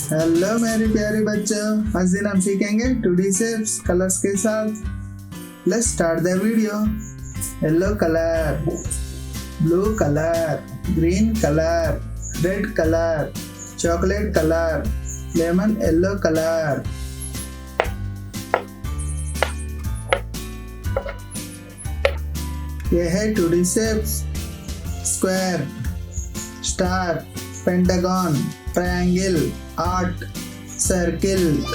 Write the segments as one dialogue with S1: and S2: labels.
S1: Hello मेरे प्यारे बच्चों, आज दिन हम सीखेंगे 2D शेप्स कलर्स के साथ। Let's start the video. Yellow colour, blue colour, green colour, red colour, chocolate colour, lemon yellow colour. ये है 2D shapes, square, star, pentagon, triangle, art, circle.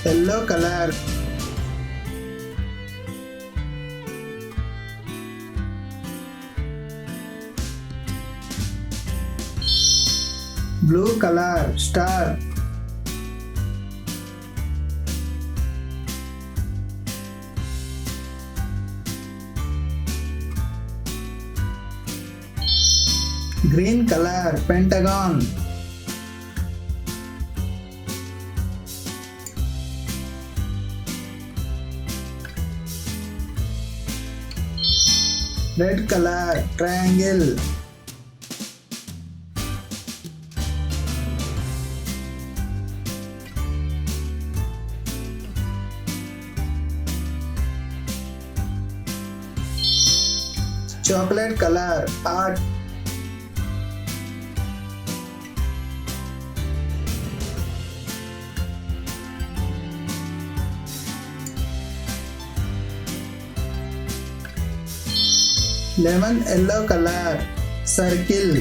S1: Yellow color, blue color, star, green color, pentagon, red color, triangle, chocolate color, heart, lemon yellow color, circle,